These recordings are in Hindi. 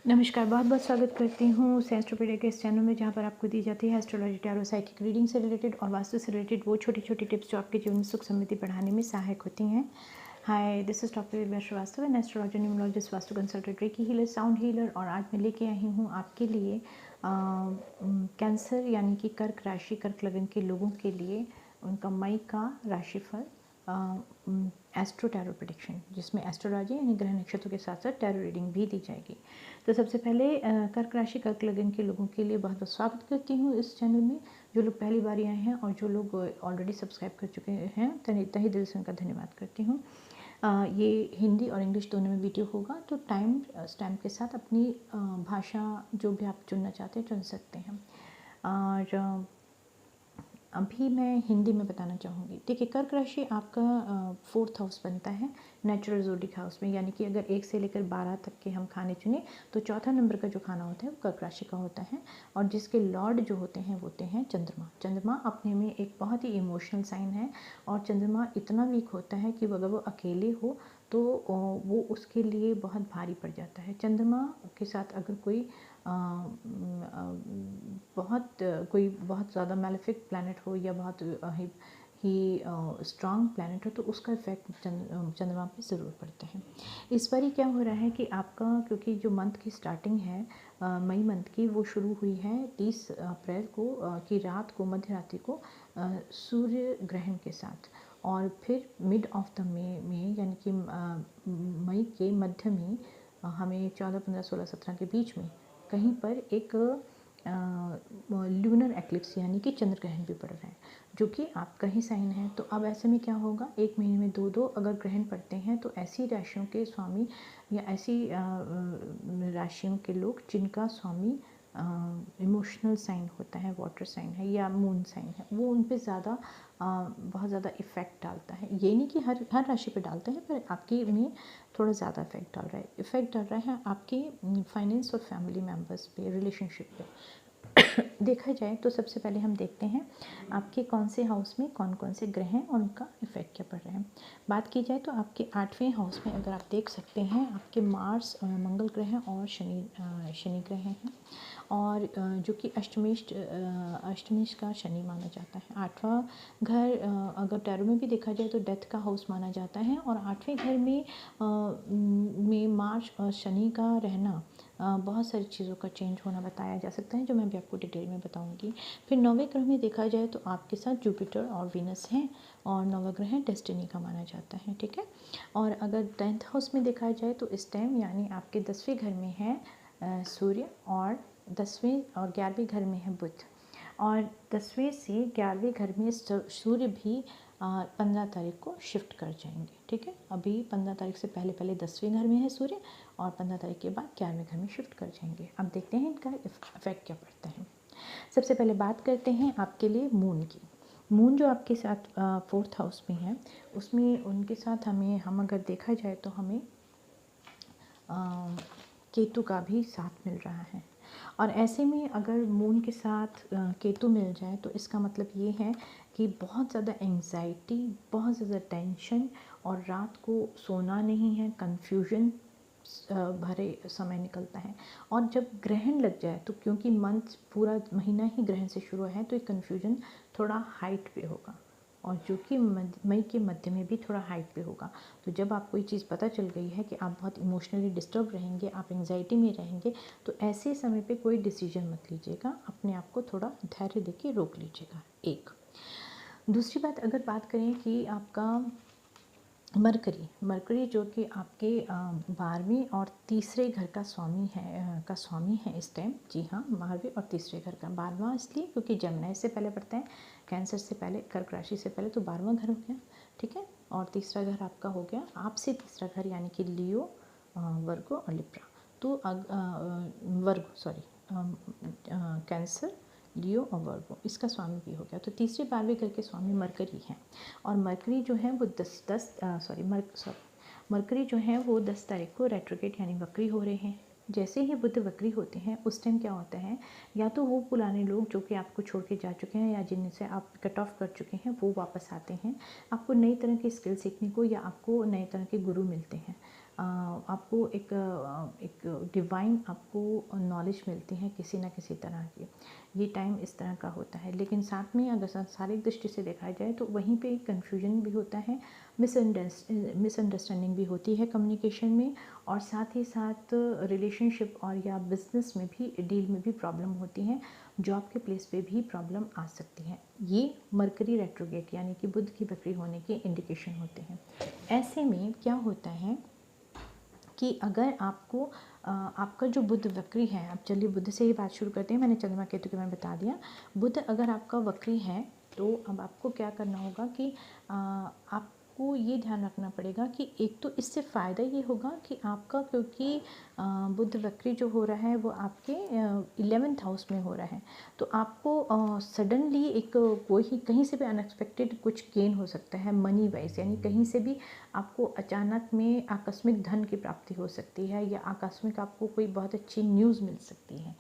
नमस्कार, बहुत-बहुत स्वागत करती हूँ एस्ट्रोपीडिया के इस चैनल में, जहाँ पर आपको दी जाती है एस्ट्रोलॉजी, टैरो, साइकिक रीडिंग से रिलेटेड और वास्तु से रिलेटेड वो छोटी-छोटी टिप्स जो आपके जीवन में सुख समृद्धि बढ़ाने में सहायक होती हैं। Hi, this is doctor Divya Shrivastava, an astrologer, numerologist, vastu consultant, reiki healer, sound healer. और आज मैं लेके आई हूँ आपके लिए कैंसर यानी कि कर्क राशि, कर्क लगन के लोगों के लिए उनका मई का राशिफल, एस्ट्रो टैरो प्रेडिक्शन, जिसमें एस्ट्रोलॉजी यानी ग्रह नक्षत्रों के साथ साथ टैरो रीडिंग भी दी जाएगी। तो सबसे पहले कर्क राशि, कर्क लगन के लोगों के लिए बहुत बहुत स्वागत करती हूँ इस चैनल में। जो लोग पहली बार आए हैं और जो लोग ऑलरेडी सब्सक्राइब कर चुके हैं, तहे दिल से उनका धन्यवाद करती हूँ। ये हिंदी और इंग्लिश दोनों में वीडियो होगा, तो टाइम स्टैम्प के साथ अपनी भाषा जो भी आप चुनना चाहते हैं चुन सकते हैं। और अभी मैं हिंदी में बताना चाहूँगी। देखिए, कर्क राशि आपका 4th हाउस बनता है नेचुरल ज़ोडिक हाउस में, यानी कि अगर 1 से लेकर 12 तक के हम खाने चुने तो चौथा नंबर का जो खाना होता है वो कर्क राशि का होता है। और जिसके लॉर्ड जो होते हैं वो होते हैं चंद्रमा। चंद्रमा अपने में एक बहुत ही इमोशनल साइन है, और चंद्रमा इतना वीक होता है कि अगर वो अकेले हो तो वो उसके लिए बहुत भारी पड़ जाता है। चंद्रमा के साथ अगर कोई बहुत ज़्यादा मैलेफिक प्लैनेट हो या बहुत ही स्ट्रॉन्ग प्लैनेट हो तो उसका इफेक्ट चंद्रमा पे ज़रूर पड़ता है। इस बारी क्या हो रहा है कि आपका, क्योंकि जो मंथ की स्टार्टिंग है मई मंथ की, वो शुरू हुई है 30 अप्रैल को की रात को, मध्य रात्रि को सूर्य ग्रहण के साथ। और फिर मिड ऑफ द में यानी कि मई के मध्य में हमें 14, 15, 16, 17 के बीच में कहीं पर एक लूनर एक्लिप्स यानी कि चंद्र ग्रहण भी पड़ रहा है, जो कि आपका ही साइन है। तो अब ऐसे में क्या होगा, एक महीने में दो अगर ग्रहण पड़ते हैं तो ऐसी राशियों के स्वामी या ऐसी राशियों के लोग जिनका स्वामी इमोशनल साइन होता है, वाटर साइन है या मून साइन है, वो उन पे ज़्यादा बहुत ज़्यादा इफ़ेक्ट डालता है। ये नहीं कि हर राशि पे डालता है, पर आपके में थोड़ा ज़्यादा इफ़ेक्ट डाल रहा है आपके फाइनेंस और फैमिली मेम्बर्स पे, रिलेशनशिप पे। देखा जाए तो सबसे पहले हम देखते हैं आपके कौन से हाउस में कौन कौन से ग्रह हैं और उनका इफेक्ट क्या पड़ रहा है। बात की जाए तो आपके 8वें हाउस में अगर आप देख सकते हैं, आपके मार्स, मंगल ग्रह और शनि ग्रह हैं। और जो कि अष्टमेश का शनि माना जाता है। 8वां घर अगर टैरो में भी देखा जाए तो डेथ का हाउस माना जाता है। और 8वें घर में मार्च और शनि का रहना बहुत सारी चीज़ों का चेंज होना बताया जा सकता है, जो मैं भी आपको डिटेल में बताऊंगी। फिर 9वें ग्रह में देखा जाए तो आपके साथ जुपिटर और वीनस हैं, और 9वां ग्रह डेस्टिनी का माना जाता है, ठीक है। और अगर 10th हाउस में देखा जाए तो इस टाइम यानी आपके 10वें घर में है सूर्य, और 10वें और 11वें घर में है बुध। और 10वें से 11वें घर में सूर्य भी 15 तारीख को शिफ्ट कर जाएंगे, ठीक है। अभी 15 तारीख से पहले पहले 10वें घर में है सूर्य, और 15 तारीख के बाद 11वें घर में शिफ्ट कर जाएंगे। अब देखते हैं इनका इफेक्ट क्या पड़ता है। सबसे पहले बात करते हैं आपके लिए मून की। मून जो आपके साथ 4th हाउस में है, उसमें उनके साथ हम अगर देखा जाए तो हमें केतु का भी साथ मिल रहा है। और ऐसे में अगर मून के साथ केतु मिल जाए तो इसका मतलब ये है कि बहुत ज़्यादा एंग्जाइटी, बहुत ज़्यादा टेंशन, और रात को सोना नहीं है, कन्फ्यूजन भरे समय निकलता है। और जब ग्रहण लग जाए तो, क्योंकि मंथ पूरा महीना ही ग्रहण से शुरू है, तो ये कन्फ्यूजन थोड़ा हाइट पे होगा, और जो कि मई के मध्य में भी थोड़ा हाइट पे होगा। तो जब आपको ये चीज़ पता चल गई है कि आप बहुत इमोशनली डिस्टर्ब रहेंगे, आप एंग्जाइटी में रहेंगे, तो ऐसे समय पे कोई डिसीजन मत लीजिएगा, अपने आप को थोड़ा धैर्य देके रोक लीजिएगा। एक दूसरी बात, अगर बात करें कि आपका मरकरी जो कि आपके 12वें और तीसरे घर का स्वामी है इस टाइम। जी हाँ, 12वें और तीसरे घर का। 12वां इसलिए क्योंकि जमना से पहले पड़ता है, कैंसर से पहले, कर्क राशि से पहले, तो 12वां घर हो गया, ठीक है। और तीसरा घर आपका हो गया आपसे तीसरा घर, यानी कि लियो, वर्गो और लिब्रा। तो कैंसर, लियो और वर्गो, इसका स्वामी भी हो गया। तो तीसरे 12वें घर के स्वामी मरकरी हैं। और मरकरी जो है वो मरकरी जो है वो 10 तारीख को रेट्रोगेट यानी वक्री हो रहे हैं। जैसे ही बुध वक्री होते हैं उस टाइम क्या होता है, या तो वो पुराने लोग जो कि आपको छोड़ के जा चुके हैं या जिनसे आप कट ऑफ कर चुके हैं वो वापस आते हैं, आपको नई तरह की स्किल सीखने को, या आपको नए तरह के गुरु मिलते हैं। आपको एक डिवाइन आपको नॉलेज मिलती है किसी न किसी तरह की। ये टाइम इस तरह का होता है। लेकिन साथ में अगर सांसारिक दृष्टि से देखा जाए तो वहीं पे कन्फ्यूजन भी होता है, मिसअंडरस्टैंडिंग भी होती है कम्युनिकेशन में, और साथ ही साथ रिलेशनशिप और या बिजनेस में भी, डील में भी प्रॉब्लम होती है, जॉब के प्लेस पे भी प्रॉब्लम आ सकती है। ये मरकरी रेट्रोगेट यानी कि बुध की वक्री होने के इंडिकेशन होते हैं। ऐसे में क्या होता है कि अगर आपको आपका जो बुध वक्री है, अब चलिए बुध से ही बात शुरू करते हैं। मैंने चंद्रमा केतु के बारे में बता दिया। बुध अगर आपका वक्री है तो अब आपको क्या करना होगा कि आपको ये ध्यान रखना पड़ेगा कि एक तो इससे फ़ायदा ये होगा कि आपका, क्योंकि बुध वक्री जो हो रहा है वो आपके 11th हाउस में हो रहा है, तो आपको सडनली एक कोई कहीं से भी अनएक्सपेक्टेड कुछ गेन हो सकता है मनी वाइज, यानी कहीं से भी आपको अचानक में आकस्मिक धन की प्राप्ति हो सकती है, या आकस्मिक आपको कोई बहुत अच्छी न्यूज़ मिल सकती है।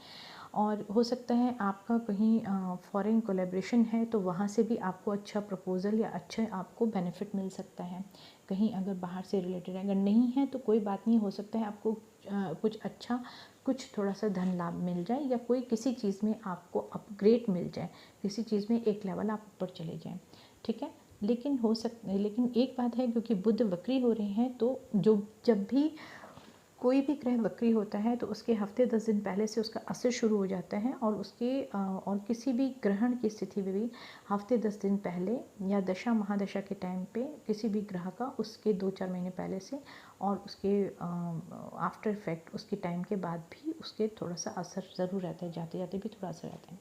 और हो सकता है आपका कहीं फॉरेन कोलैबोरेशन है तो वहाँ से भी आपको अच्छा प्रपोज़ल या अच्छा आपको बेनिफिट मिल सकता है। कहीं अगर बाहर से रिलेटेड है, अगर नहीं है तो कोई बात नहीं, हो सकता है आपको कुछ अच्छा, कुछ थोड़ा सा धन लाभ मिल जाए, या कोई किसी चीज़ में आपको अपग्रेड मिल जाए, किसी चीज़ में एक लेवल आप ऊपर चले जाएं, ठीक है। लेकिन एक बात है, क्योंकि बुध वक्री हो रहे हैं तो जब भी कोई भी ग्रह वक्री होता है तो उसके हफ्ते 10 दिन पहले से उसका असर शुरू हो जाता है, और किसी भी ग्रहण की स्थिति में भी हफ्ते 10 दिन पहले या दशा महादशा के टाइम पे किसी भी ग्रह का उसके 2-4 महीने पहले से, और उसके आफ्टर इफेक्ट उसके टाइम के बाद भी उसके थोड़ा सा असर ज़रूर रहता है, जाते जाते भी थोड़ा असर रहता है।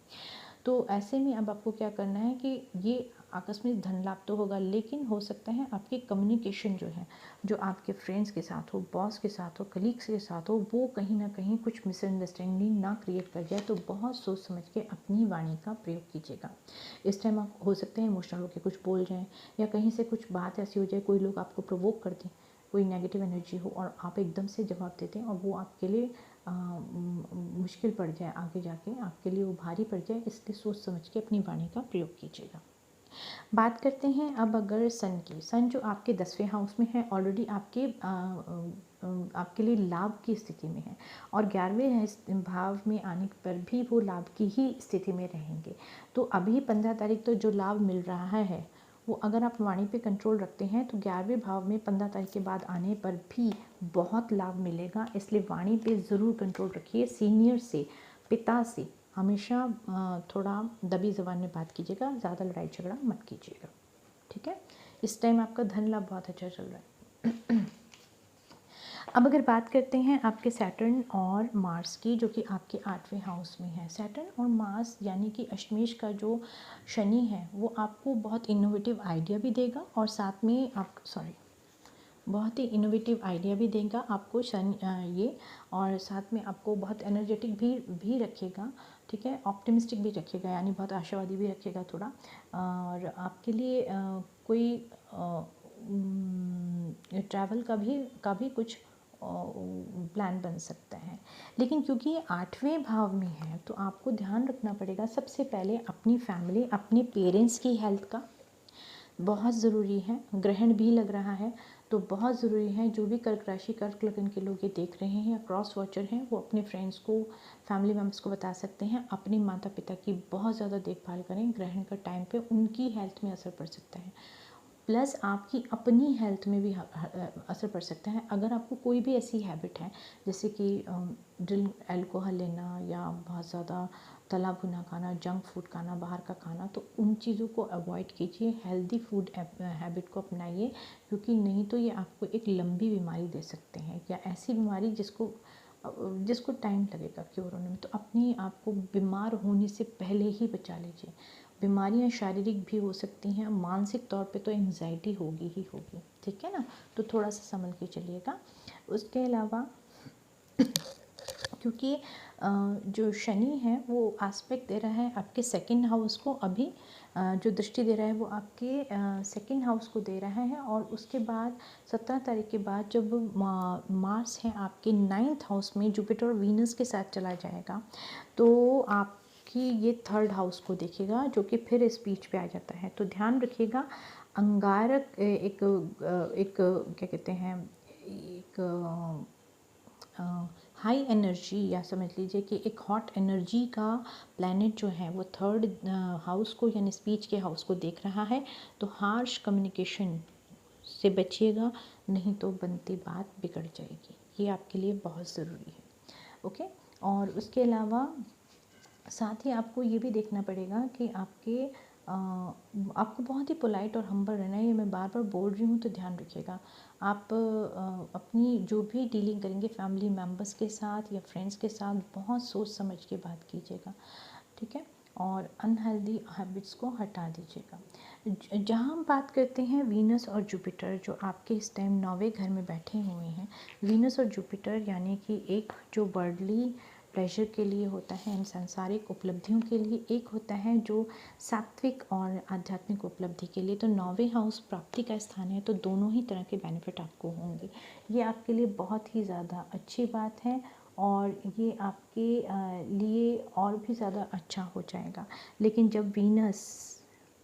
तो ऐसे में अब आपको क्या करना है कि ये आकस्मिक धन लाभ तो होगा, लेकिन हो सकता है आपकी कम्युनिकेशन जो है, जो आपके फ्रेंड्स के साथ हो, बॉस के साथ हो, कलीग्स के साथ हो, वो कहीं ना कहीं कुछ मिसअंडरस्टैंडिंग ना क्रिएट कर जाए। तो बहुत सोच समझ के अपनी वाणी का प्रयोग कीजिएगा। इस टाइम आप हो सकते हैं इमोशनल होकर कुछ बोल जाएं, या कहीं से कुछ बात ऐसी हो जाए, कोई लोग आपको प्रोवोक कर दें, कोई नेगेटिव एनर्जी हो और आप एकदम से जवाब देते हैं, और वो आपके लिए मुश्किल पड़ जाए, आगे जाके आपके लिए वो भारी पड़ जाए। इसलिए सोच समझ के अपनी वाणी का प्रयोग कीजिएगा। बात करते हैं अब अगर सन की। सन जो आपके 10वें हाउस में है, ऑलरेडी आपके लिए लाभ की स्थिति में है, और 11वें भाव में आने पर भी वो लाभ की ही स्थिति में रहेंगे। तो अभी 15 तारीख तो जो लाभ मिल रहा है वो अगर आप वाणी पे कंट्रोल रखते हैं तो 11वें भाव में 15 तारीख के बाद आने पर भी बहुत लाभ मिलेगा। इसलिए वाणी पे ज़रूर कंट्रोल रखिए। सीनियर से, पिता से हमेशा थोड़ा दबी ज़बान में बात कीजिएगा, ज़्यादा लड़ाई झगड़ा मत कीजिएगा, ठीक है। इस टाइम आपका धन लाभ बहुत अच्छा चल रहा है। अब अगर बात करते हैं आपके सैटर्न और मार्स की, जो कि आपके 8वें हाउस में है। सैटर्न और मार्स यानी कि अष्टमेश का जो शनि है वो आपको बहुत इनोवेटिव आइडिया भी देगा, और साथ में बहुत ही इनोवेटिव आइडिया भी देगा आपको ये, और साथ में आपको बहुत एनर्जेटिक भी रखेगा, ठीक है। ऑप्टिमिस्टिक भी रखेगा, यानी बहुत आशावादी भी रखेगा थोड़ा। और आपके लिए कोई ट्रैवल का भी कुछ प्लान बन सकता है। लेकिन क्योंकि ये 8वें भाव में है तो आपको ध्यान रखना पड़ेगा सबसे पहले अपनी फैमिली, अपने पेरेंट्स की हेल्थ का बहुत ज़रूरी है। ग्रहण भी लग रहा है तो बहुत ज़रूरी है। जो भी कर्क राशि, कर्क लगन के लोग ये देख रहे हैं या क्रॉस वॉचर हैं, वो अपने फ्रेंड्स को, फैमिली मेम्बर्स को बता सकते हैं। अपने माता पिता की बहुत ज़्यादा देखभाल करें। ग्रहण का टाइम पे उनकी हेल्थ में असर पड़ सकता है, प्लस आपकी अपनी हेल्थ में भी असर पड़ सकता है। अगर आपको कोई भी ऐसी हैबिट है जैसे कि ड्रिंक, अल्कोहल लेना, या बहुत ज़्यादा तला भुना खाना, जंक फूड खाना, बाहर का खाना, तो उन चीज़ों को अवॉइड कीजिए। हेल्दी फूड हैबिट को अपनाइए, क्योंकि नहीं तो ये आपको एक लंबी बीमारी दे सकते हैं, या ऐसी बीमारी जिसको टाइम लगेगा क्योर होने में। तो अपने आप को बीमार होने से पहले ही बचा लीजिए। बीमारियां शारीरिक भी हो सकती हैं, मानसिक तौर पे तो एंजाइटी होगी ही होगी, ठीक है ना। तो थोड़ा सा संभल के चलिएगा। उसके अलावा क्योंकि जो शनि है वो एस्पेक्ट दे रहा है आपके सेकंड हाउस को, अभी जो दृष्टि दे रहा है वो आपके सेकंड हाउस को दे रहा है। और उसके बाद 17 तारीख के बाद जब मार्स है आपके 9th हाउस में जुपिटर और वीनस के साथ चला जाएगा, तो आपकी ये 3rd हाउस को देखेगा, जो कि फिर इस बीच पे आ जाता है। तो ध्यान रखिएगा, अंगारक एक क्या कहते हैं, एक हाई एनर्जी, या समझ लीजिए कि एक हॉट एनर्जी का प्लैनेट जो है वो थर्ड हाउस को यानी स्पीच के हाउस को देख रहा है, तो हार्श कम्युनिकेशन से बचिएगा, नहीं तो बनती बात बिगड़ जाएगी। ये आपके लिए बहुत ज़रूरी है। ओके। और उसके अलावा साथ ही आपको ये भी देखना पड़ेगा कि आपको बहुत ही पोलाइट और हम्बल रहना है। ये मैं बार बार बोल रही हूँ, तो ध्यान रखिएगा। आप अपनी जो भी डीलिंग करेंगे फैमिली मेम्बर्स के साथ या फ्रेंड्स के साथ, बहुत सोच समझ के बात कीजिएगा, ठीक है। और अनहेल्दी हैबिट्स को हटा दीजिएगा। जहाँ हम बात करते हैं वीनस और जुपिटर, जो आपके इस टाइम 9वें घर में बैठे हुए हैं। वीनस और जुपिटर यानी कि एक जो वर्ल्डली प्लेजर के लिए होता है, इन सांसारिक उपलब्धियों के लिए, एक होता है जो सात्विक और आध्यात्मिक उपलब्धि के लिए। तो 9वें हाउस प्राप्ति का स्थान है, तो दोनों ही तरह के बेनिफिट आपको होंगे। ये आपके लिए बहुत ही ज़्यादा अच्छी बात है, और ये आपके लिए और भी ज़्यादा अच्छा हो जाएगा। लेकिन जब वीनस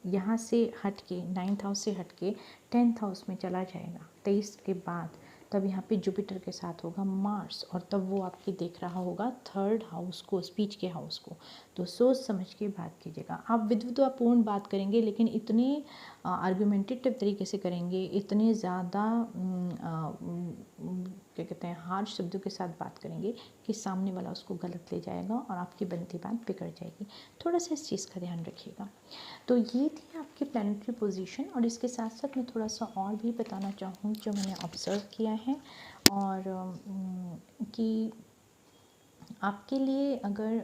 यहाँ से हट के 9th हाउस से हट के 10th हाउस में चला जाएगा 23 के बाद, तब यहाँ पे जुपिटर के साथ होगा मार्स, और तब वो आपके देख रहा होगा 3rd हाउस को, स्पीच के हाउस को। तो सोच समझ के बात कीजिएगा। आप विद्वतापूर्ण बात करेंगे, लेकिन इतने आर्गुमेंटेटिव तरीके से करेंगे, इतने ज़्यादा क्या कहते हैं, हार्श शब्दों के साथ बात करेंगे कि सामने वाला उसको गलत ले जाएगा और आपकी बनती बात बिगड़ जाएगी। थोड़ा सा इस चीज़ का ध्यान रखिएगा। तो ये थी आपकी प्लैनेटरी पोजीशन, और इसके साथ साथ मैं थोड़ा सा और भी बताना चाहूँ जो मैंने ऑब्ज़र्व किया है, और कि आपके लिए अगर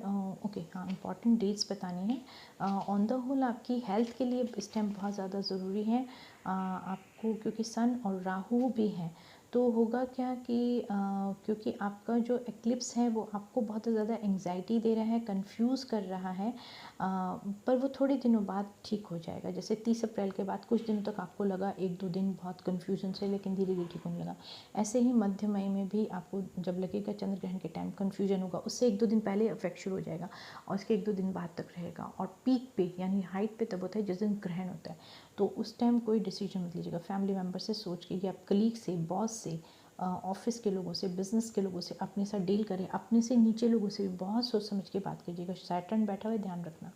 ओके हाँ, इम्पॉर्टेंट डेट्स बतानी है। ऑन द होल आपकी हेल्थ के लिए इस टाइम बहुत ज़्यादा ज़रूरी है आपको, क्योंकि सन और राहु भी हैं। तो होगा क्या कि क्योंकि आपका जो एक्लिप्स है वो आपको बहुत ज़्यादा एंग्जाइटी दे रहा है, कंफ्यूज कर रहा है, पर वो थोड़े दिनों बाद ठीक हो जाएगा। जैसे 30 अप्रैल के बाद कुछ दिनों तक आपको लगा 1-2 दिन बहुत कन्फ्यूजन से, लेकिन धीरे धीरे ठीक होने लगा। ऐसे ही मध्य मई में भी आपको जब लगेगा चंद्र ग्रहण के टाइम कन्फ्यूजन होगा, उससे 1-2 दिन पहले इफेक्ट शुरू हो जाएगा और उसके 1-2 दिन बाद तक रहेगा। और पीक पे यानी हाइट पे तब होता है जिस दिन ग्रहण होता है। तो उस टाइम कोई डिसीजन मत लीजिएगा, फैमिली मेम्बर से सोच के, या कलीग से, बॉस से, ऑफिस के लोगों से, बिजनेस के लोगों से अपने साथ डील करें। अपने से नीचे लोगों से भी बहुत सोच समझ के बात कीजिएगा। सैटर्न बैठा हुआ है, ध्यान रखना।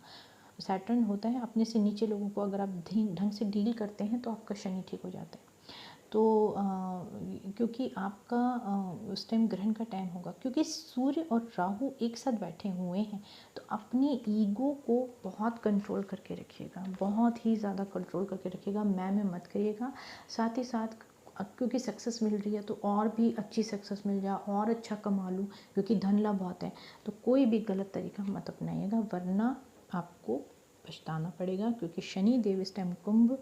सैटर्न होता है अपने से नीचे लोगों को अगर आप ढंग से डील करते हैं तो आपका शनि ठीक हो जाता है। तो क्योंकि आपका उस टाइम ग्रहण का टाइम होगा, क्योंकि सूर्य और राहु एक साथ बैठे हुए हैं, तो अपनी ईगो को बहुत कंट्रोल करके रखिएगा, बहुत ही ज़्यादा कंट्रोल करके रखिएगा। मैं मत करिएगा। साथ ही साथ क्योंकि सक्सेस मिल रही है तो और भी अच्छी सक्सेस मिल जाए, और अच्छा कमा लूँ, क्योंकि धन लाभ बहुत है। तो कोई भी गलत तरीका मत अपनाइएगा, वरना आपको पछताना पड़ेगा, क्योंकि शनि देव इस टाइम कुंभ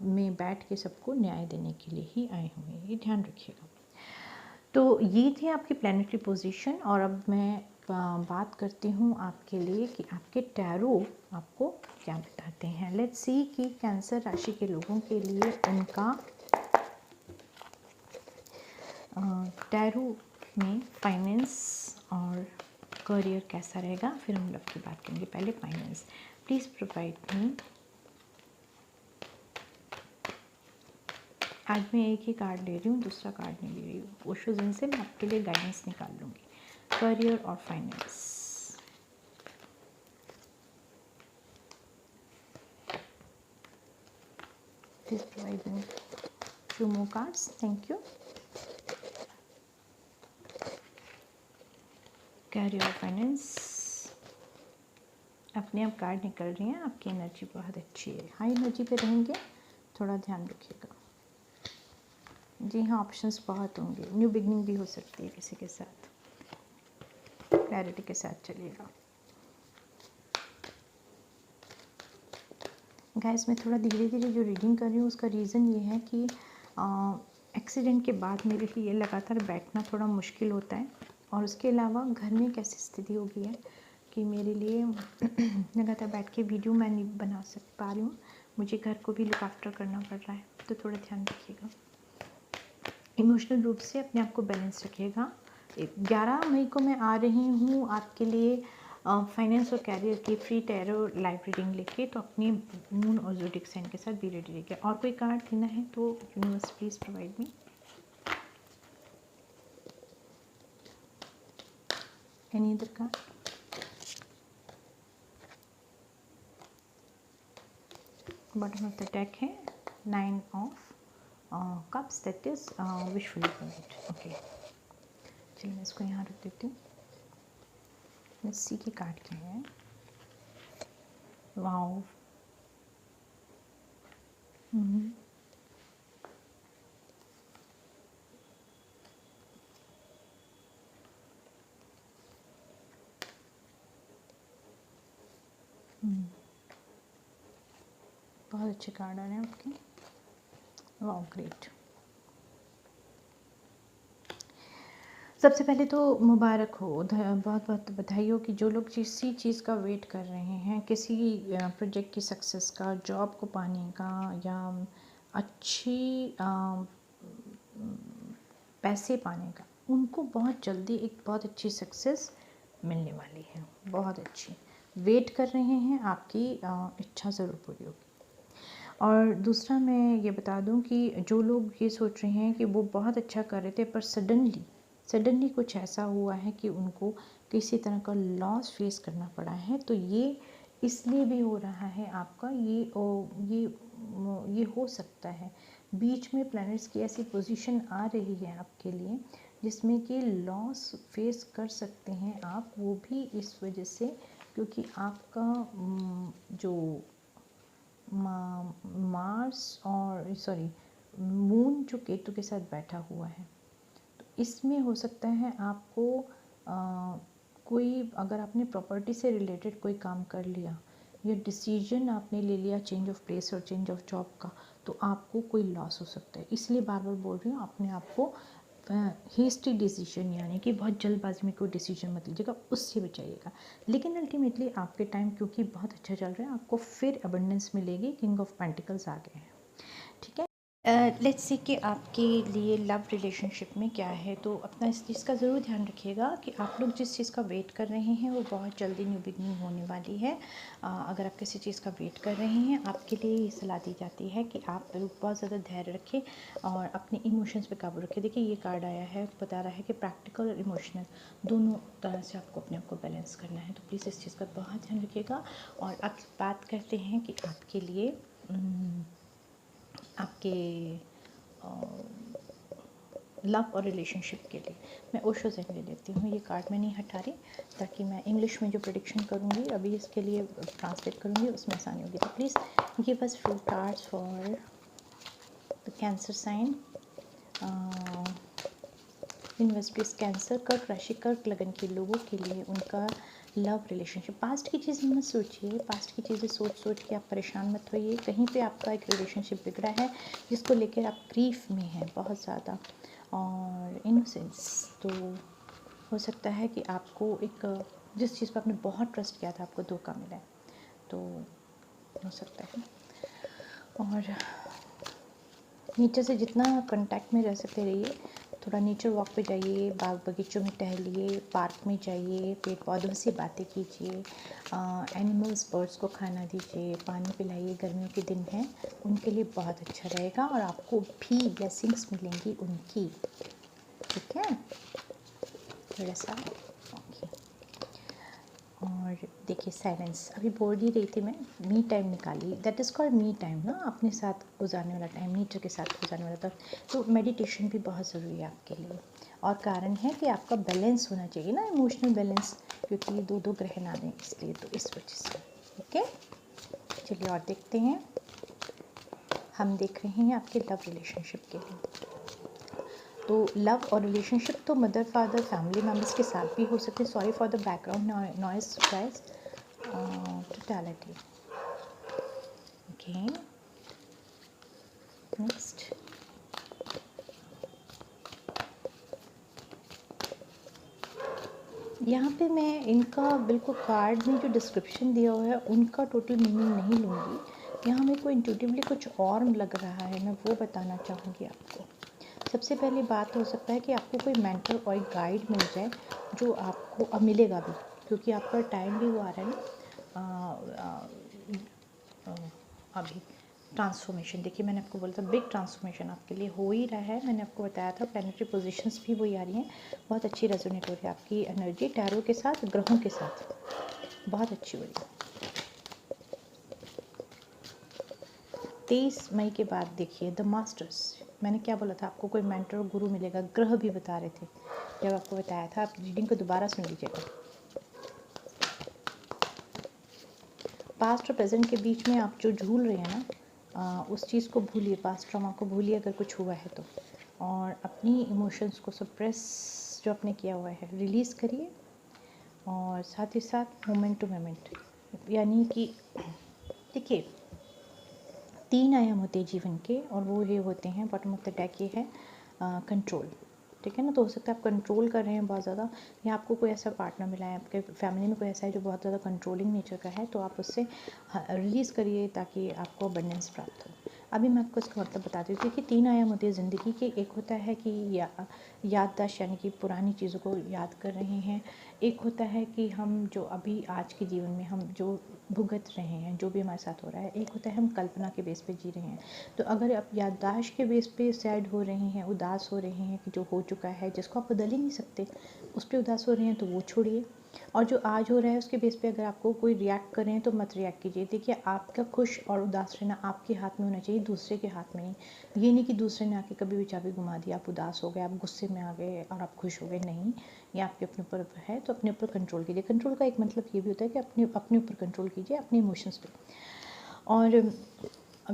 में बैठ के सबको न्याय देने के लिए ही आए हुए हैं, ये ध्यान रखिएगा। तो ये थी आपकी प्लैनेटरी पोजीशन, और अब मैं बात करती हूँ आपके लिए कि आपके टैरो आपको क्या बताते हैं। लेट्स सी कि कैंसर राशि के लोगों के लिए उनका टैरो में फाइनेंस और करियर कैसा रहेगा, फिर हम लव की बात करेंगे। पहले फाइनेंस, प्लीज़ प्रोवाइड मी। आज मैं एक ही कार्ड ले रही हूँ, दूसरा कार्ड नहीं ले रही हूँ। ओशो ज़ेन से मैं आपके लिए गाइडेंस निकाल लूँगी। करियर और finance, please provide me 2 more cards, thank you. Career और फाइनेंस, अपने आप कार्ड निकल रही हैं। आपकी एनर्जी बहुत अच्छी है, हाई एनर्जी पे रहेंगे, थोड़ा ध्यान रखिएगा। जी हाँ, ऑप्शंस बहुत होंगे, न्यू बिगनिंग भी हो सकती है किसी के साथ। क्लैरिटी के साथ चलिएगा। गाइस, मैं थोड़ा धीरे धीरे जो रीडिंग कर रही हूँ उसका रीज़न ये है कि एक्सीडेंट के बाद मेरे लिए लगातार बैठना थोड़ा मुश्किल होता है, और उसके अलावा घर में एक ऐसी स्थिति हो गई है कि मेरे लिए लगातार बैठ के वीडियो मैं नहीं बना पा रही हूँ। मुझे घर को भी लुक आफ्टर करना पड़ रहा है, तो थोड़ा ध्यान रखिएगा। इमोशनल रूप से अपने आप को बैलेंस रखिएगा। 11 मई को मैं आ रही हूँ आपके लिए फाइनेंस और कैरियर की फ्री टैरो लाइव रीडिंग लेके, तो अपनी मून और ज़ोडिएक साइन के साथ बी रेडी रहिए। और कोई कार्ड देना है तो universe please provide me. Any other card? Bottom of the deck है 9 of cups, that is wishful fulfilled. Okay, चलिए मैं इसको यहाँ रख देती हूँ। लेट्स सी की कार्ड क्या है। वाओ, बहुत अच्छे कार्ड आ रहे हैं आपके। Wow, great. सबसे पहले तो मुबारक हो, बहुत बहुत बधाई हो कि जो लोग किसी चीज़ का वेट कर रहे हैं, किसी प्रोजेक्ट की सक्सेस का, जॉब को पाने का, या अच्छी पैसे पाने का, उनको बहुत जल्दी एक बहुत अच्छी सक्सेस मिलने वाली है। बहुत अच्छी वेट कर रहे हैं, आपकी इच्छा ज़रूर पूरी होगी। और दूसरा मैं ये बता दूं कि जो लोग ये सोच रहे हैं कि वो बहुत अच्छा कर रहे थे पर सडनली कुछ ऐसा हुआ है कि उनको किसी तरह का लॉस फेस करना पड़ा है, तो ये इसलिए भी हो रहा है आपका। ये हो सकता है बीच में प्लैनेट्स की ऐसी पोजीशन आ रही है आपके लिए जिसमें कि लॉस फेस कर सकते हैं आप, वो भी इस वजह से क्योंकि आपका जो मार्स और मून जो केतु के साथ बैठा हुआ है, तो इसमें हो सकता है आपको कोई, अगर आपने प्रॉपर्टी से रिलेटेड कोई काम कर लिया या डिसीजन आपने ले लिया चेंज ऑफ प्लेस और चेंज ऑफ जॉब का, तो आपको कोई लॉस हो सकता है। इसलिए बार बार बोल रही हूँ, अपने आप को हेस्टी डिसीजन यानी कि बहुत जल्दबाजी में कोई डिसीजन मत लीजिएगा, उससे बचाइएगा। लेकिन अल्टीमेटली आपके टाइम क्योंकि बहुत अच्छा चल रहा है, आपको फिर अबंडेंस मिलेगी। किंग ऑफ पेंटिकल्स आ गए हैं, ठीक है। लेट्स सी कि आपके लिए लव रिलेशनशिप में क्या है। तो अपना इस चीज़ का ज़रूर ध्यान रखिएगा कि आप लोग जिस चीज़ का वेट कर रहे हैं वो बहुत जल्दी न्यू बिगनिंग होने वाली है। अगर आप किसी चीज़ का वेट कर रहे हैं, आपके लिए ये सलाह दी जाती है कि आप बहुत ज़्यादा धैर्य रखें और अपने इमोशंस पे काबू रखें। देखिए ये कार्ड आया है, बता रहा है कि प्रैक्टिकल और इमोशनल दोनों तरह से आपको अपने आप को बैलेंस करना है। तो प्लीज़ इस चीज़ का बहुत ध्यान रखिएगा। और अब बात करते हैं कि आपके लिए आपके लव और रिलेशनशिप के लिए मैं ओशो ज़ेन ले लेती हूँ। ये कार्ड मैं नहीं हटा रही ताकि मैं इंग्लिश में जो प्रेडिक्शन करूँगी अभी इसके लिए ट्रांसलेट करूँगी उसमें आसानी होगी। तो please give us few cards for the cancer sign, universities cancer, कर्क राशि, कर्क लगन के लोगों के लिए उनका लव रिलेशनशिप। पास्ट की चीज़ें मत सोचिए, पास्ट की चीज़ें सोच के आप परेशान मत होइए। कहीं पे आपका एक रिलेशनशिप बिगड़ा है जिसको लेकर आप ग्रीफ में हैं बहुत ज़्यादा। और इनोसेंस, तो हो सकता है कि आपको एक जिस चीज़ पर आपने बहुत ट्रस्ट किया था आपको धोखा मिला है, तो हो सकता है। और नेचर से जितना कांटेक्ट में रह सकते रहिए। थोड़ा नेचर वॉक पे जाइए, बाग बगीचों में टहलिए, पार्क में जाइए, पेड़ पौधों से बातें कीजिए, एनिमल्स बर्ड्स को खाना दीजिए, पानी पिलाइए। गर्मियों के दिन हैं, उनके लिए बहुत अच्छा रहेगा और आपको भी ब्लेसिंग्स मिलेंगी उनकी, ठीक है। थोड़ा सा ओके। और देखिए साइलेंस, अभी बोल ही रही थी मैं, मी टाइम निकालिए, that is called me time ना, अपने साथ गुजारने वाला टाइम, नेचर के साथ गुजारने वाला टाइम। तो मेडिटेशन भी बहुत ज़रूरी है आपके लिए। और कारण है कि आपका बैलेंस होना चाहिए ना, इमोशनल बैलेंस, क्योंकि दो ग्रह आ रहे हैं इसलिए, तो इस वजह से, ओके। चलिए और देखते हैं, हम देख रहे हैं आपके लव रिलेशनशिप के लिए। तो लव और रिलेशनशिप तो मदर फादर फैमिली मेम्बर्स के साथ भी हो सकते हैं। Sorry for the background noise guys. Totality, okay. Next, यहाँ पे मैं इनका बिल्कुल कार्ड में जो डिस्क्रिप्शन दिया हुआ है उनका टोटल मीनिंग नहीं लूँगी। यहाँ मेरे को इंट्यूटिवली कुछ और लग रहा है, मैं वो बताना चाहूँगी आपको। सबसे पहली बात हो सकता है कि आपको कोई मेंटर और एक गाइड मिल जाए जो आपको अब मिलेगा भी, क्योंकि आपका टाइम भी वो आ रहा है ना अभी ट्रांसफॉर्मेशन, देखिए मैंने आपको बोला था बिग ट्रांसफॉर्मेशन आपके लिए हो ही रहा है। मैंने आपको बताया था प्लैनेटरी पोजीशंस भी वही आ रही हैं, बहुत अच्छी रेजोनेट हो रही है आपकी एनर्जी टैरो के साथ, ग्रहों के साथ बहुत अच्छी हो रही है। 23 मई के बाद देखिए द मास्टर्स, मैंने क्या बोला था आपको, कोई मेंटर और गुरु मिलेगा, ग्रह भी बता रहे थे जब आपको बताया था। आप रीडिंग को दोबारा सुन लीजिएगा। पास्ट और प्रेजेंट के बीच में आप जो झूल रहे हैं ना, उस चीज़ को भूलिए, पास्ट ट्रॉमा को भूलिए अगर कुछ हुआ है तो, और अपनी इमोशंस को सप्रेस जो आपने किया हुआ है रिलीज़ करिए। और साथ ही साथ मोमेंट टू मोमेंट, यानी कि देखिए 3 आयाम होते हैं जीवन के, और वो ये होते हैं, बॉटम ऑफ द डेक ये है कंट्रोल, ठीक है ना। तो हो सकता है आप कंट्रोल कर रहे हैं बहुत ज़्यादा, या आपको कोई ऐसा पार्टनर मिला है, आपके फैमिली में कोई ऐसा है जो बहुत ज़्यादा कंट्रोलिंग नेचर का है, तो आप उससे रिलीज़ करिए ताकि आपको अबंडेंस प्राप्त हो। अभी मैं आपको इसका मतलब बताती हूँ कि 3 आयाम होते हैं ज़िंदगी के। एक होता है कि याददाश्त, यानी कि पुरानी चीज़ों को याद कर रहे हैं। एक होता है कि हम जो अभी आज के जीवन में हम जो भुगत रहे हैं, जो भी हमारे साथ हो रहा है। एक होता है हम कल्पना के बेस पे जी रहे हैं। तो अगर आप याददाश्त के बेस पे सैड हो रहे हैं, उदास हो रहे हैं कि जो हो चुका है, जिसको आप बदल ही नहीं सकते, उस पर उदास हो रहे हैं, तो वो छोड़िए। और जो आज हो रहा है उसके बेस पे अगर आपको कोई रिएक्ट कर रहे हैं तो मत रिएक्ट कीजिए। देखिए आपका खुश और उदास रहना आपके हाथ में होना चाहिए, दूसरे के हाथ में नहीं। ये नहीं कि दूसरे ने आके कभी भी चाबी घुमा दिया, आप उदास हो गए, आप गुस्से में आ गए और आप खुश हो गए, नहीं। ये आपके अपने ऊपर है, तो अपने ऊपर कंट्रोल कीजिए। कंट्रोल का एक मतलब ये भी होता है कि अपने ऊपर कंट्रोल कीजिए, अपने इमोशंस पे। और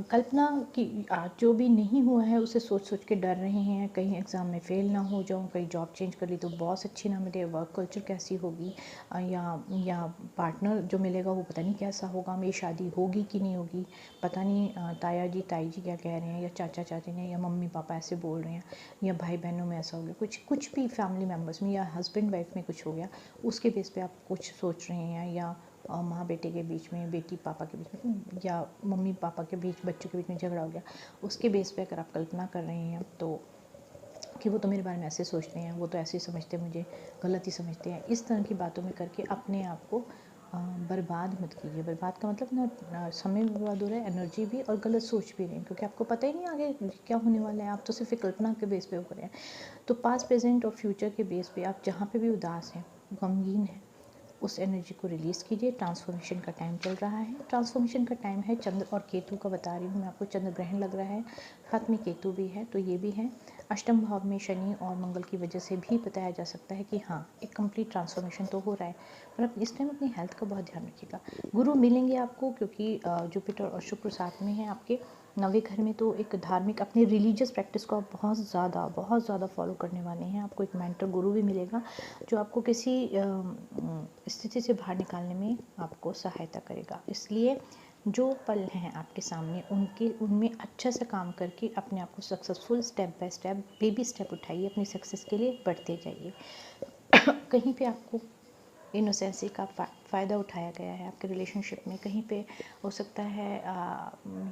कल्पना की जो भी नहीं हुआ है उसे सोच सोच के डर रहे हैं, कहीं एग्ज़ाम में फ़ेल ना हो जाऊँ, कहीं जॉब चेंज कर ली तो बॉस अच्छी ना मिले, वर्क कल्चर कैसी होगी, या पार्टनर जो मिलेगा वो पता नहीं कैसा होगा, मेरी शादी होगी कि नहीं होगी, पता नहीं, ताया जी ताई जी क्या कह रहे हैं, या चाचा चाची ने या मम्मी पापा ऐसे बोल रहे हैं, या भाई बहनों में ऐसा हो गया, कुछ भी फैमिली मेम्बर्स में, या हस्बैंड वाइफ में कुछ हो गया, उसके बेस पे आप कुछ सोच रहे हैं, या माँ बेटे के बीच में, बेटी पापा के बीच में, या मम्मी पापा के बीच, बच्चों के बीच में झगड़ा हो गया, उसके बेस पे अगर आप कल्पना कर रहे हैं तो कि वो तो मेरे बारे में ऐसे सोचते हैं, वो तो ऐसे समझते हैं, मुझे गलत ही समझते हैं, इस तरह की बातों में करके अपने आप को बर्बाद मत कीजिए। बर्बाद का मतलब ना समय भी बर्बाद हो रहा है, एनर्जी भी, और गलत सोच भी रहे हैं, क्योंकि आपको पता ही नहीं आगे क्या होने वाला है, आप तो सिर्फ कल्पना के बेस पे हो रहे हैं। तो पास्ट प्रेजेंट और फ्यूचर के बेस पे आप जहाँ पे भी उदास हैं, गमगीन हैं, उस एनर्जी को रिलीज़ कीजिए। ट्रांसफॉर्मेशन का टाइम चल रहा है, ट्रांसफॉर्मेशन का टाइम है। चंद्र और केतु का बता रही हूँ मैं आपको, चंद्र ग्रहण लग रहा है, हाथ में केतु भी है, तो ये भी है। अष्टम भाव में शनि और मंगल की वजह से भी बताया जा सकता है कि हाँ एक कंप्लीट ट्रांसफॉर्मेशन तो हो रहा है, पर आप इस टाइम अपनी हेल्थ का बहुत ध्यान रखिएगा। गुरु मिलेंगे आपको, क्योंकि जुपिटर और शुक्र साथ में है आपके 9वें घर में, तो एक धार्मिक अपने रिलीजियस प्रैक्टिस को आप बहुत ज़्यादा फॉलो करने वाले हैं। आपको एक मेंटर गुरु भी मिलेगा जो आपको किसी स्थिति से बाहर निकालने में आपको सहायता करेगा। इसलिए जो पल हैं आपके सामने उनमें अच्छा सा काम करके अपने आप को successful, step by step baby step उठाइए, अपनी सक्सेस के लिए बढ़ते जाइए। कहीं पे आपको इनोसेंसी का फ़ायदा उठाया गया है आपके रिलेशनशिप में, कहीं पे हो सकता है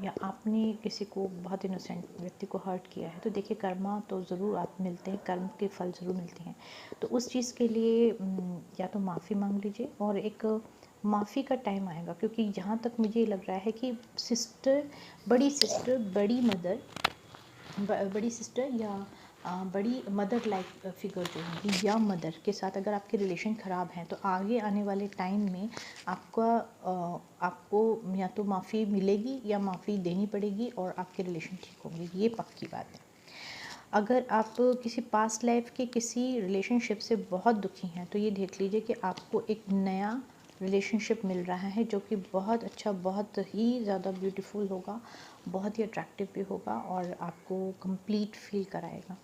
या आपने किसी को बहुत इनोसेंट व्यक्ति को हर्ट किया है, तो देखिए कर्मा तो ज़रूर आप मिलते हैं, कर्म के फल ज़रूर मिलते हैं। तो उस चीज़ के लिए या तो माफ़ी मांग लीजिए, और एक माफ़ी का टाइम आएगा, क्योंकि जहाँ तक मुझे लग रहा है कि बड़ी सिस्टर, बड़ी सिस्टर या बड़ी मदर लाइक फिगर जो होंगी, या मदर के साथ अगर आपके रिलेशन ख़राब हैं, तो आगे आने वाले टाइम में आपको या तो माफ़ी मिलेगी या माफ़ी देनी पड़ेगी, और आपके रिलेशन ठीक होंगे, ये पक्की बात है। अगर आप किसी पास्ट लाइफ के किसी रिलेशनशिप से बहुत दुखी हैं, तो ये देख लीजिए कि आपको एक नया रिलेशनशिप मिल रहा है जो कि बहुत अच्छा, बहुत ही ज़्यादा ब्यूटीफुल होगा, बहुत ही अट्रैक्टिव भी होगा, और आपको कंप्लीट फील कराएगा।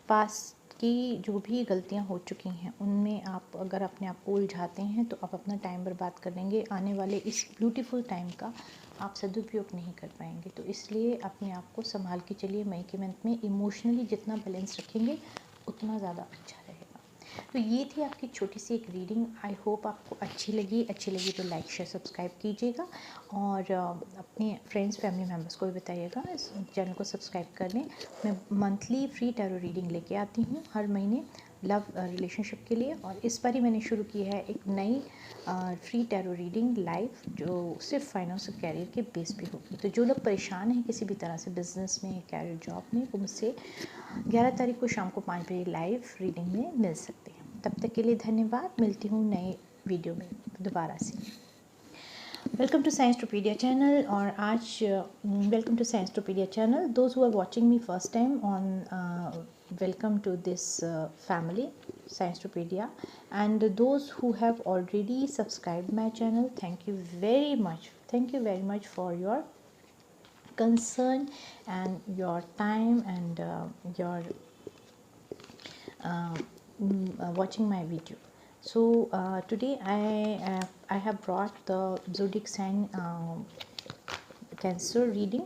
पास्ट की जो भी गलतियां हो चुकी हैं उनमें आप अगर अपने आप को उलझाते हैं तो आप अपना टाइम बर्बाद कर देंगे, आने वाले इस ब्यूटीफुल टाइम का आप सदुपयोग नहीं कर पाएंगे। तो इसलिए अपने आप को संभाल के चलिए। मई के मंथ में इमोशनली जितना बैलेंस रखेंगे उतना ज़्यादा अच्छा रहेगा। तो ये थी आपकी छोटी सी एक रीडिंग। आई होप आपको अच्छी लगी तो लाइक शेयर सब्सक्राइब कीजिएगा, और अपने फ्रेंड्स फैमिली मेम्बर्स को भी बताइएगा इस चैनल को सब्सक्राइब कर लें। मैं मंथली फ्री टैरो रीडिंग लेके आती हूँ हर महीने, लव रिलेशनशिप के लिए। और इस बार ही मैंने शुरू की है एक नई फ्री टैरो रीडिंग लाइव, जो सिर्फ फाइनेंस और कैरियर के बेस पे होगी। तो जो लोग परेशान हैं किसी भी तरह से बिजनेस में, कैरियर, जॉब में, वो मुझसे 11 तारीख को शाम को 5 बजे लाइव रीडिंग में मिल सकते हैं। तब तक के लिए धन्यवाद। मिलती हूँ नए वीडियो में दोबारा से। Welcome to Sciencetopedia channel. और आज welcome to Sciencetopedia channel. Those who are watching me first time on welcome to this family Scienceopedia, and those who have already subscribed my channel, thank you very much for your concern and your time and your watching my video. So today I have brought the zodiac sign Cancer reading,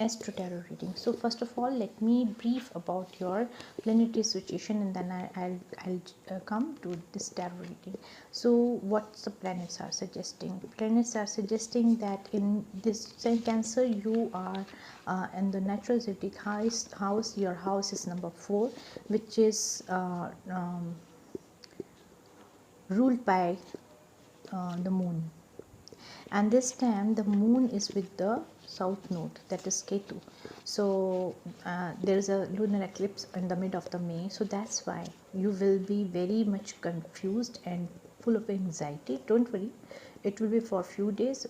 Astro Tarot reading. So first of all, let me brief about your planetary situation, and then I'll come to this tarot reading. So what the planets are suggesting? Planets are suggesting that in this Cancer, you are in the natural zodiac house. Your house is number 4, which is ruled by the moon. And this time the moon is with the south node, that is Ketu. So there is a lunar eclipse in the mid of the May, so that's why you will be very much confused and full of anxiety. Don't worry, it will be for few days,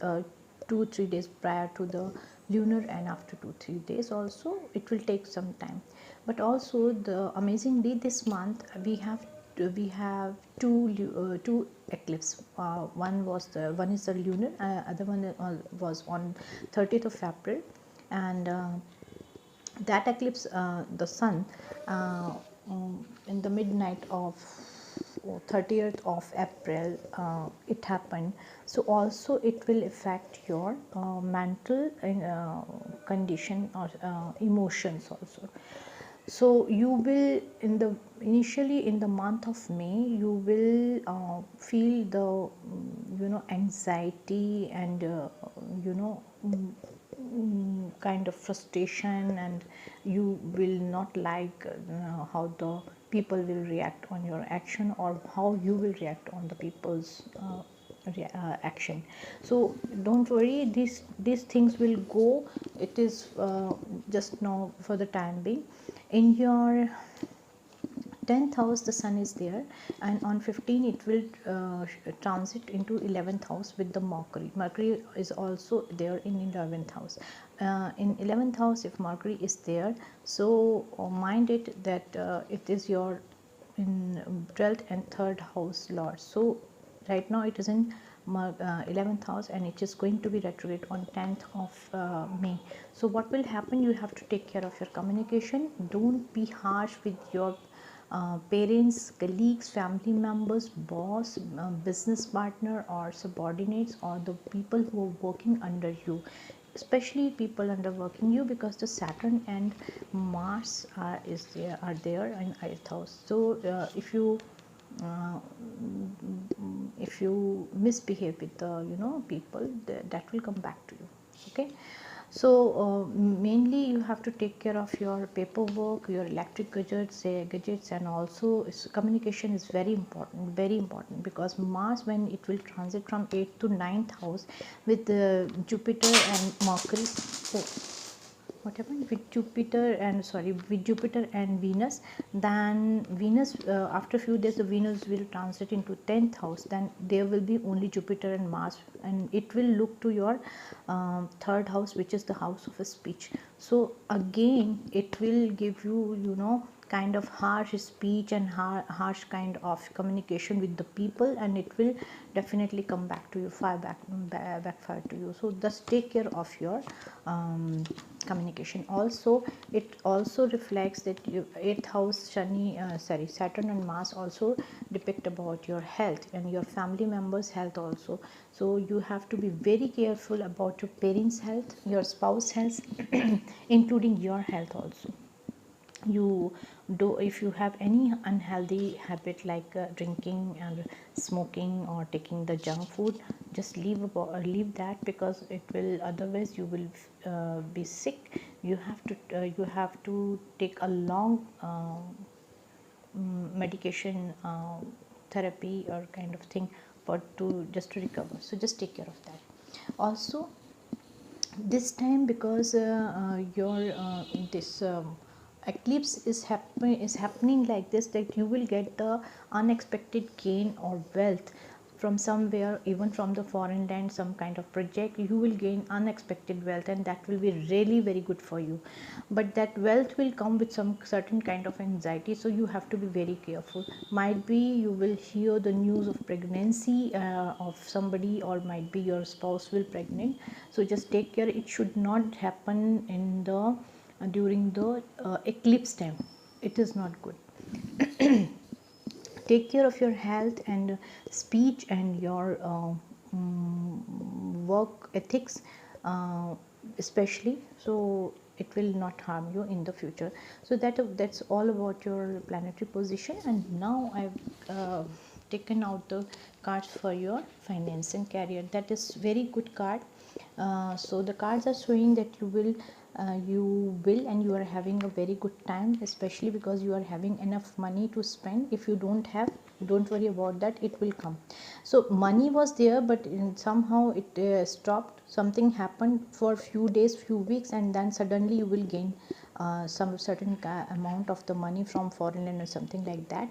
2-3 days prior to the lunar, and after 2-3 days also it will take some time. But also the amazingly this month we have two eclipse. One is the lunar, other one was on 30th of April, and that eclipse, the sun, in the midnight of 30th of April, it happened. So also it will affect your mental condition or emotions also. So you will initially in the month of May, you will feel the anxiety and kind of frustration, and you will not like how the people will react on your action, or how you will react on the people's action. So don't worry, these things will go. It is just now for the time being. In your 10th house the sun is there, and on 15 it will transit into 11th house with the Mercury is also there in 11th house. In 11th house, if Mercury is there, so mind it that it is your in 12th and 3rd house lord. So right now it is in 11th house, and it is going to be retrograde on 10th of May. So what will happen, you have to take care of your communication. Don't be harsh with your parents, colleagues, family members, boss, business partner or subordinates, or the people who are working under you, especially people under working you, because the Saturn and Mars are there in 8th house. So if you misbehave with the people, that will come back to you. Okay. So mainly you have to take care of your paperwork, your electric gadgets, and also communication is very important, because Mars, when it will transit from 8th to 9th house with Jupiter and Mercury. Oh, what happened with Jupiter and Venus, then Venus, after few days the Venus will transit into 10th house, then there will be only Jupiter and Mars, and it will look to your 3rd house, which is the house of a speech. So again it will give you kind of harsh speech and harsh kind of communication with the people, and it will definitely come back to you, backfire to you. So just take care of your communication. Also, it also reflects that 8th house Saturn and Mars also depict about your health and your family members' health also. So you have to be very careful about your parents' health, your spouse health, including your health also. If you have any unhealthy habit like drinking and smoking or taking the junk food, just leave that, because it will, otherwise you will be sick. You have to take a long medication, therapy or kind of thing for to just to recover. So just take care of that. Also, this time, because your this eclipse is happening like this, that you will get the unexpected gain or wealth from somewhere, even from the foreign land, some kind of project you will gain unexpected wealth, and that will be really very good for you. But that wealth will come with some certain kind of anxiety, so you have to be very careful. Might be you will hear the news of pregnancy of somebody, or might be your spouse will pregnant, so just take care. It should not happen in the during the eclipse time. It is not good. Take care of your health and speech and your work ethics, especially, so it will not harm you in the future. So that's all about your planetary position. And now I've taken out the cards for your finance and career. That is very good card. So the cards are showing that you will and you are having a very good time, especially because you are having enough money to spend. If you don't have, don't worry about that, it will come. So money was there, but somehow it stopped. Something happened for few days, few weeks, and then suddenly you will gain some certain amount of the money from foreign land or something like that.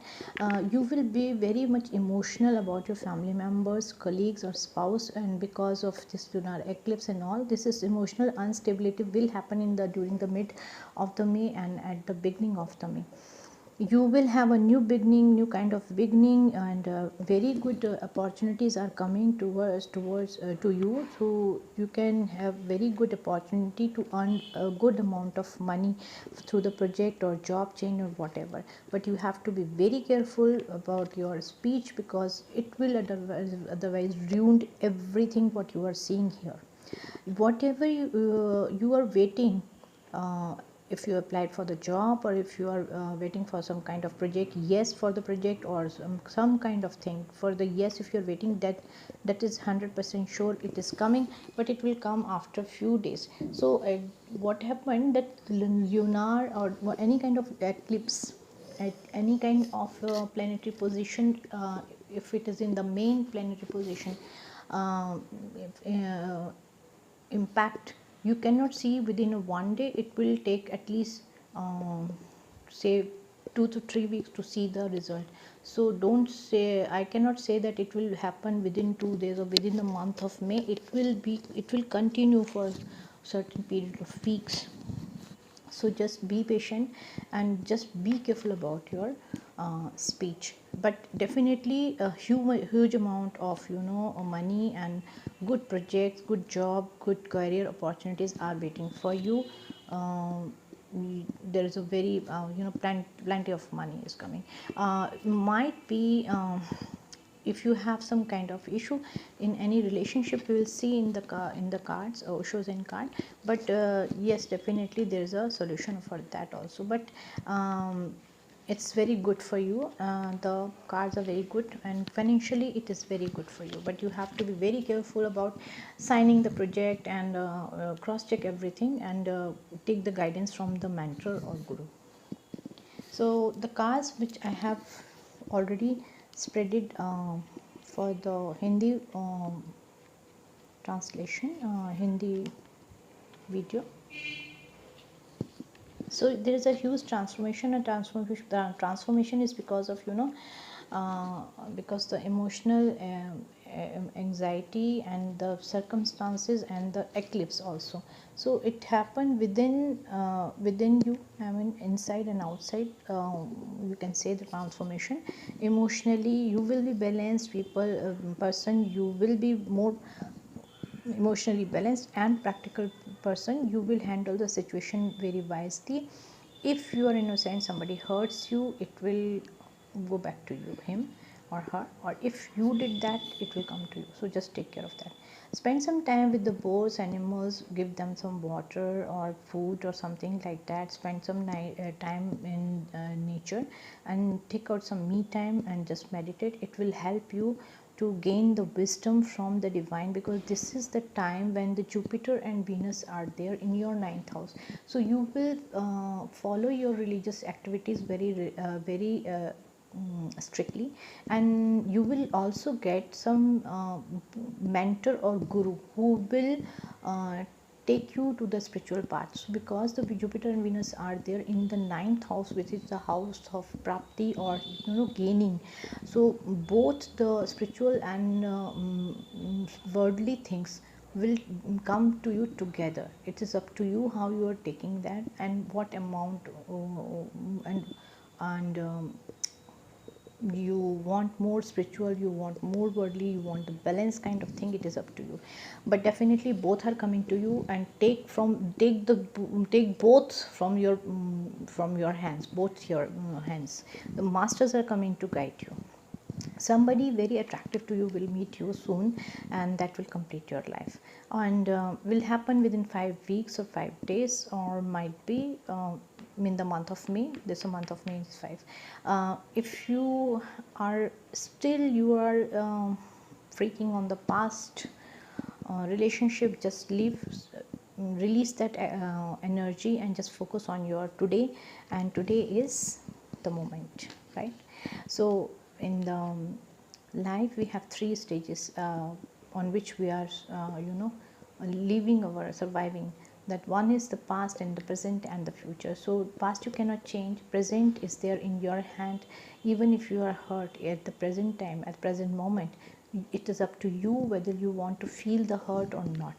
You will be very much emotional about your family members, colleagues or spouse, and because of this lunar eclipse and all, this is emotional instability will happen in the during the mid of the May and at the beginning of the May. You will have a new beginning, new kind of beginning, and very good opportunities are coming towards to you. So you can have very good opportunity to earn a good amount of money through the project or job change or whatever. But you have to be very careful about your speech, because it will otherwise ruin everything what you are seeing here. Whatever you are waiting, uh, if you applied for the job, or if you are waiting for some kind of project, yes for the project, or some kind of thing for the yes, if you are waiting, that is 100% sure it is coming, but it will come after few days. So what happened, that lunar or any kind of eclipse at any kind of planetary position, if it is in the main planetary position, if, impact you cannot see within a one day. It will take at least say 2 to 3 weeks to see the result. So don't say, I cannot say that it will happen within 2 days or within the month of May. It will continue for certain period of weeks. So just be patient and just be careful about your speech. But definitely a huge amount of money and good projects, good job, good career opportunities are waiting for you. um, there is a very plenty of money is coming. Might be if you have some kind of issue in any relationship, you will see in the cards or shows in card. But yes, definitely there is a solution for that also. But it's very good for you. The cards are very good, and financially it is very good for you. But you have to be very careful about signing the project, and cross check everything, and take the guidance from the mentor or guru. So the cards which I have already spread it for the Hindi translation, Hindi video. So there is a huge transformation, and transformation is because of because the emotional anxiety and the circumstances and the eclipse also. So it happened within you, I mean inside and outside. You can say the transformation. Emotionally you will be balanced person. You will be more emotionally balanced and practical person. You will handle the situation very wisely. If you are innocent, somebody hurts you, it will go back to you him. or her, or if you did that, it will come to you. So just take care of that. Spend some time with the birds, animals, give them some water or food or something like that. Spend some time in nature, and take out some me time and just meditate. It will help you to gain the wisdom from the divine, because this is the time when the Jupiter and Venus are there in your ninth house. So you will follow your religious activities very strictly, and you will also get some mentor or guru who will take you to the spiritual path. So because the Jupiter and Venus are there in the ninth house, which is the house of prapti, or gaining, so both the spiritual and worldly things will come to you together. It is up to you how you are taking that, and what amount, and you want more spiritual, you want more worldly, you want a balanced kind of thing, it is up to you. But definitely both are coming to you, and take both from your hands, both your hands. The masters are coming to guide you. Somebody very attractive to you will meet you soon, and that will complete your life, and will happen within 5 weeks or 5 days, or might be in the month of May. This month of May is 5. If you are still, you are freaking on the past relationship, just release that energy, and just focus on your today, and today is the moment, right? So in the life we have 3 stages on which we are living our surviving. That one is the past, and the present, and the future. So past you cannot change, present is there in your hand. Even if you are hurt at the present time, at present moment, it is up to you whether you want to feel the hurt or not.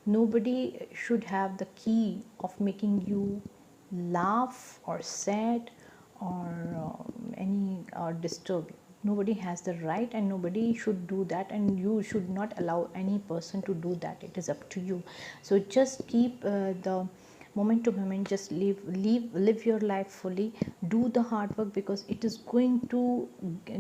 Nobody should have the key of making you laugh or sad or any or disturb you. Nobody has the right, and nobody should do that, and you should not allow any person to do that. It is up to you. So just keep the moment to moment, just live your life fully. Do the hard work, because it is going to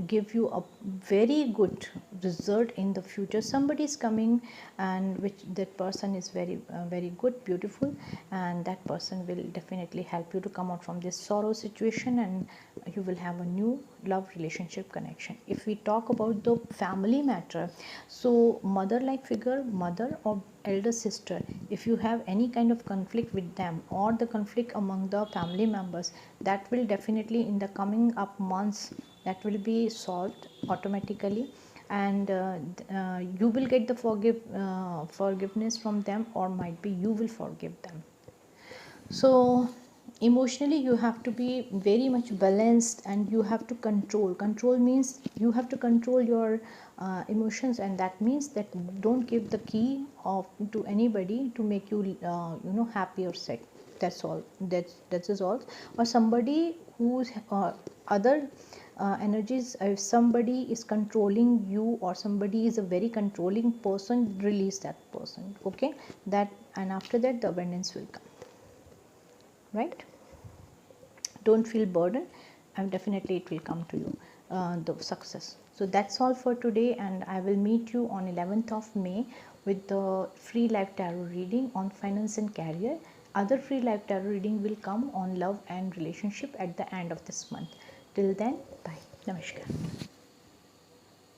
give you a very good result in the future. Somebody is coming, and which that person is very good, beautiful, and that person will definitely help you to come out from this sorrow situation, and you will have a new love relationship connection. If we talk about the family matter, so mother like figure, mother or elder sister, if you have any kind of conflict with them, or the conflict among the family members, that will definitely in the coming up months, that will be solved automatically, and you will get the forgiveness from them, or might be you will forgive them. So emotionally you have to be very much balanced, and you have to control means you have to control your emotions, and that means that don't give the key of to anybody to make you happy or sad. That's all. That is all. Or somebody who's other energies, if somebody is controlling you, or somebody is a very controlling person, release that person. Okay, that, and after that the abundance will come, right? Don't feel burdened, and definitely it will come to you, the success. So that's all for today, and I will meet you on 11th of May with the free live tarot reading on finance and career. Other free live tarot reading will come on love and relationship at the end of this month. Till then, bye. Namaskar.